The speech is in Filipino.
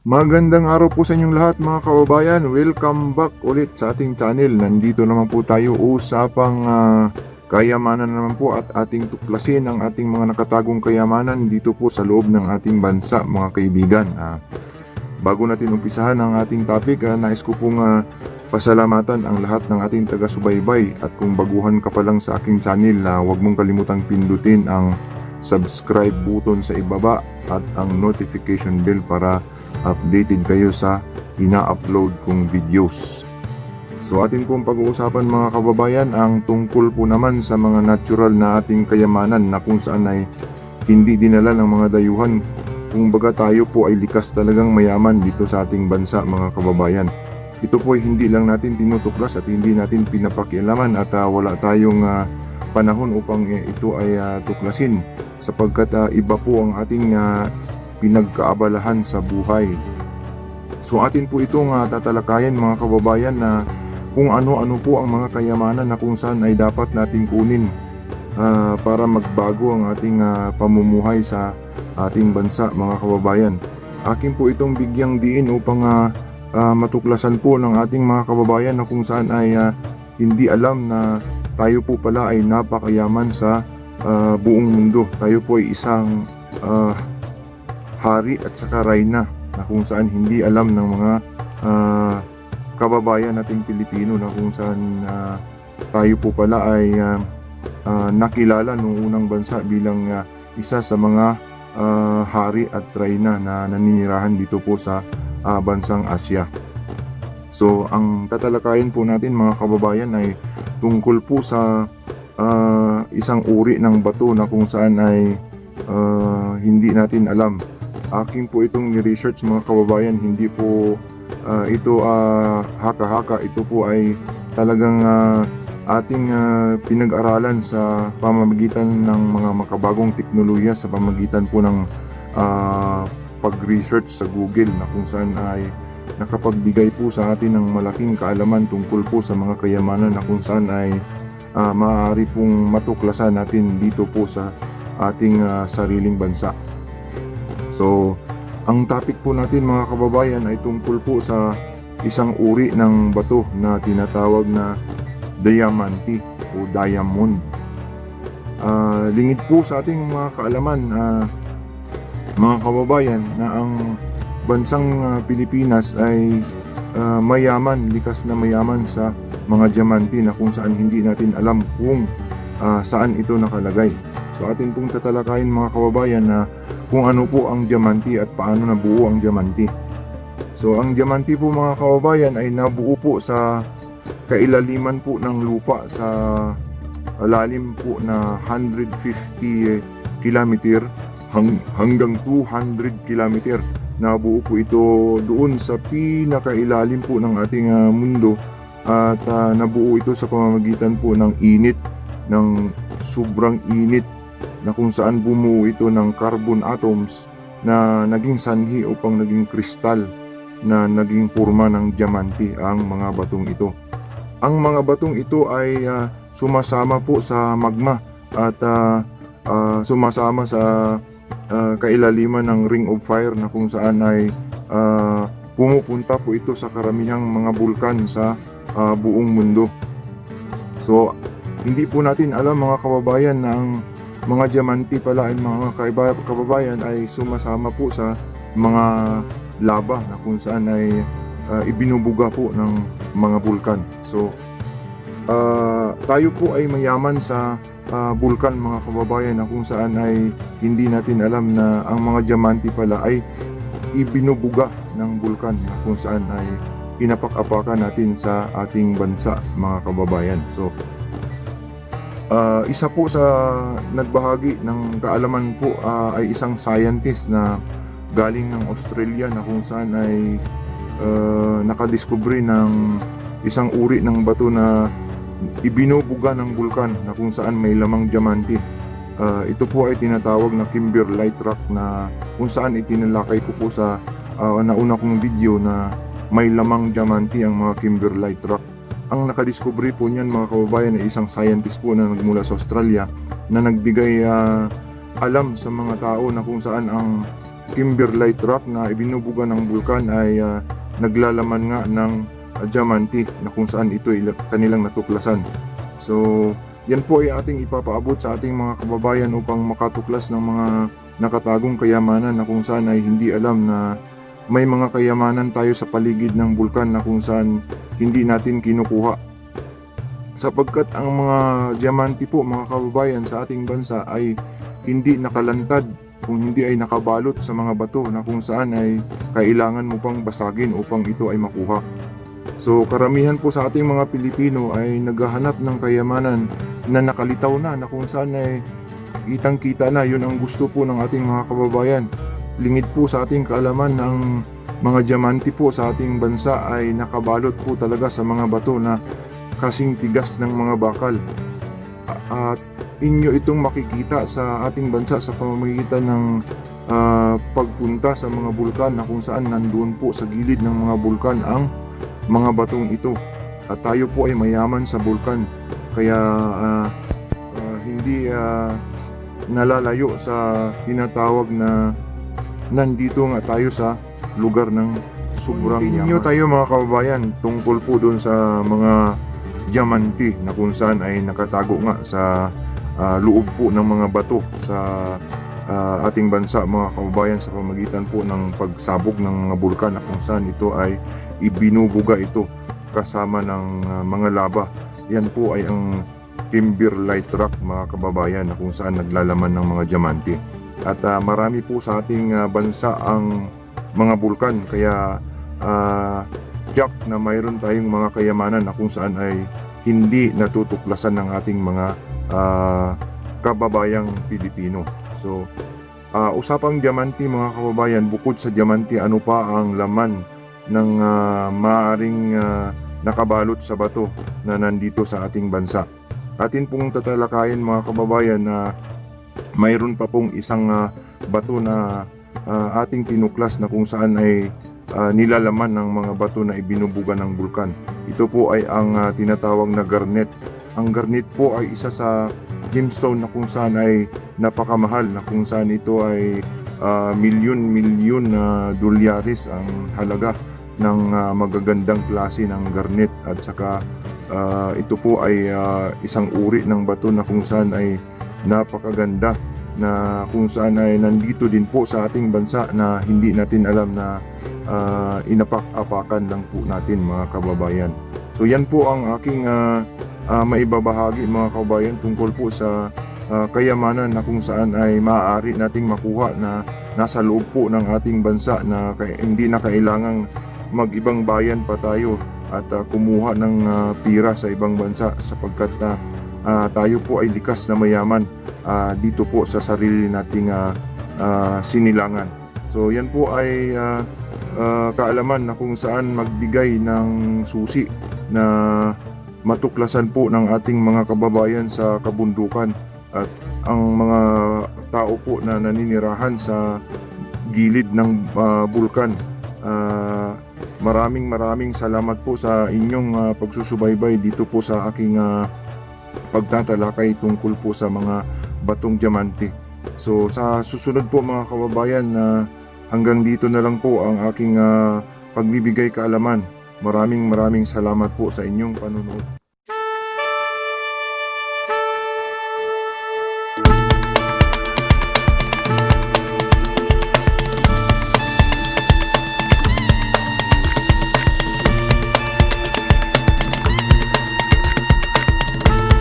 Magandang araw po sa inyong lahat mga kababayan. Welcome back ulit sa ating channel. Nandito naman po tayo usapang kayamanan naman po at ating tuklasin ang ating mga nakatagong kayamanan dito po sa loob ng ating bansa mga kaibigan. Bago natin umpisahan ang ating topic, nais ko pong pasalamatan ang lahat ng ating taga-subaybay at kung baguhan ka pa lang sa aking channel, huwag mong kalimutang pindutin ang subscribe button sa ibaba at ang notification bell para updated kayo sa ina-upload kong videos. So atin pong pag-uusapan mga kababayan ang tungkol po naman sa mga natural na ating kayamanan na kung saan ay hindi dinala ng mga dayuhan. Kung baga tayo po ay likas talagang mayaman dito sa ating bansa mga kababayan. Ito po ay hindi lang natin tinutuklas at hindi natin pinapakialaman at wala tayong panahon upang ito ay tuklasin sapagkat iba po ang ating pinagkaabalahan sa buhay. So atin po itong tatalakayan mga kababayan na kung ano-ano po ang mga kayamanan na kung saan ay dapat nating kunin para magbago ang ating pamumuhay sa ating bansa mga kababayan. Akin po itong bigyang diin upang matuklasan po ng ating mga kababayan na kung saan ay hindi alam na tayo po pala ay napakayaman sa buong mundo. Tayo po ay isang hari at saka reyna na kung saan hindi alam ng mga kababayan nating Pilipino na kung saan tayo po pala ay nakilala noong unang bansa bilang isa sa mga hari at reyna na naninirahan dito po sa bansang Asya. So ang tatalakayin po natin mga kababayan ay tungkol po sa isang uri ng bato na kung saan ay hindi natin alam. Akin po itong ni-research mga kababayan, hindi po ito haka-haka. Ito po ay talagang ating pinag-aralan sa pamamagitan ng mga makabagong teknolohiya, sa pamamagitan po ng pag-research sa Google na kung saan ay nakapagbigay po sa atin ng malaking kaalaman tungkol po sa mga kayamanan na kung saan ay maaari pong matuklasan natin dito po sa ating sariling bansa. So, ang topic po natin mga kababayan ay tungkol po sa isang uri ng bato na tinatawag na diamante o diamond. Lingid po sa ating mga kaalaman mga kababayan na ang bansang Pilipinas ay mayaman, likas na mayaman sa mga diamante na kung saan hindi natin alam kung saan ito nakalagay. So atin pong tatalakayin mga kababayan na kung ano po ang diamante at paano nabuo ang diamante. So ang diamante po mga kababayan ay nabuo po sa kailaliman po ng lupa sa lalim po na 150 kilometer hanggang 200 kilometer. Nabuo po ito doon sa pinakailalim po ng ating mundo at nabuo ito sa pamamagitan po ng init, ng sobrang init na kung saan bumuo ito ng carbon atoms na naging sanhi upang naging kristal na naging porma ng diamante ang mga batong ito. Ang mga batong ito ay sumasama po sa magma at sumasama sa kailaliman ng Ring of Fire na kung saan ay pumupunta po ito sa karamihang mga bulkan sa buong mundo. So hindi po natin alam mga kababayan na ang mga diamante pala ay mga kababayan ay sumasama po sa mga lava na kung saan ay ibinubuga po ng mga bulkan. So tayo po ay mayaman sa bulkan mga kababayan na kung saan ay hindi natin alam na ang mga diamante pala ay ibinubuga ng bulkan na kung saan ay inapak-apakan natin sa ating bansa mga kababayan. So isa po sa nagbahagi ng kaalaman po ay isang scientist na galing ng Australia na kung saan ay nakadiskubre ng isang uri ng bato na ibinubuga ng bulkan na kung saan may lamang diamante. Ito po ay tinatawag na kimberlite rock na kung saan itinalakay ko po sa nauna kong video na may lamang diamante ang mga kimberlite rock. Ang nakadiskubre po niyan mga kababayan ay isang scientist po na nagmula sa Australia na nagbigay alam sa mga tao na kung saan ang kimberlite rock na ibinubuga ng bulkan ay naglalaman nga ng diamante na kung saan ito ay kanilang natuklasan. So yan po ay ating ipapaabot sa ating mga kababayan upang makatuklas ng mga nakatagong kayamanan na kung saan ay hindi alam na may mga kayamanan tayo sa paligid ng bulkan na kung saan hindi natin kinukuha. Sapagkat ang mga diamante po mga kababayan sa ating bansa ay hindi nakalantad kung hindi ay nakabalot sa mga bato na kung saan ay kailangan mo pang basagin upang ito ay makuha. So karamihan po sa ating mga Pilipino ay naghahanap ng kayamanan na nakalitaw na kung saan ay kitang-kita na. Yun ang gusto po ng ating mga kababayan. Lingid po sa ating kaalaman ng mga diamante po sa ating bansa ay nakabalot po talaga sa mga bato na kasing tigas ng mga bakal. At inyo itong makikita sa ating bansa sa pamamagitan ng pagpunta sa mga bulkan na kung saan nandoon po sa gilid ng mga bulkan ang mga batong ito. At tayo po ay mayaman sa bulkan, kaya hindi nalalayo sa tinatawag na nandito nga tayo sa lugar ng sobrang yaman. Inyo tayo mga kababayan tungkol po doon sa mga diamante na kung saan ay nakatago nga sa loob po ng mga bato sa ating bansa mga kababayan sa pamagitan po ng pagsabog ng mga bulkan na kung saan ito ay ibinubuga ito kasama ng mga lava. Yan po ay ang kimberlite rock mga kababayan na kung saan naglalaman ng mga diamante. At marami po sa ating bansa ang mga bulkan, kaya tiyak na mayroon tayong mga kayamanan na kung saan ay hindi natutuklasan ng ating mga kababayang Pilipino. So usapang diamante mga kababayan, bukod sa diamante, ano pa ang laman ng maaaring nakabalot sa bato na nandito sa ating bansa? Atin pong tatalakayin mga kababayan na mayroon pa pong isang bato na ating tinuklas na kung saan ay nilalaman ng mga bato na ibinubuga ng bulkan. Ito po ay ang tinatawag na garnet. Ang garnet po ay isa sa gemstone na kung saan ay napakamahal, na kung saan ito ay milyon-milyon na dolyares ang halaga ng magagandang klase ng garnet. At saka ito po ay isang uri ng bato na kung saan ay napakaganda, na kung saan ay nandito din po sa ating bansa na hindi natin alam na inapak-apakan lang po natin mga kababayan. So yan po ang aking maibabahagi mga kababayan tungkol po sa kayamanan na kung saan ay maaari nating makuha na nasa loob po ng ating bansa, na hindi na kailangang mag-ibang bayan pa tayo at kumuha ng pira sa ibang bansa, sapagkat tayo po ay likas na mayaman dito po sa sarili nating sinilangan. So yan po ay kaalaman na kung saan magbigay ng susi na matuklasan po ng ating mga kababayan sa kabundukan at ang mga tao po na naninirahan sa gilid ng bulkan. Maraming salamat po sa inyong pagsusubaybay dito po sa aking pagtatalakay tungkol po sa mga batong diamante. So sa susunod po mga kababayan, hanggang dito na lang po ang aking pagbibigay kaalaman. Maraming salamat po sa inyong panunood.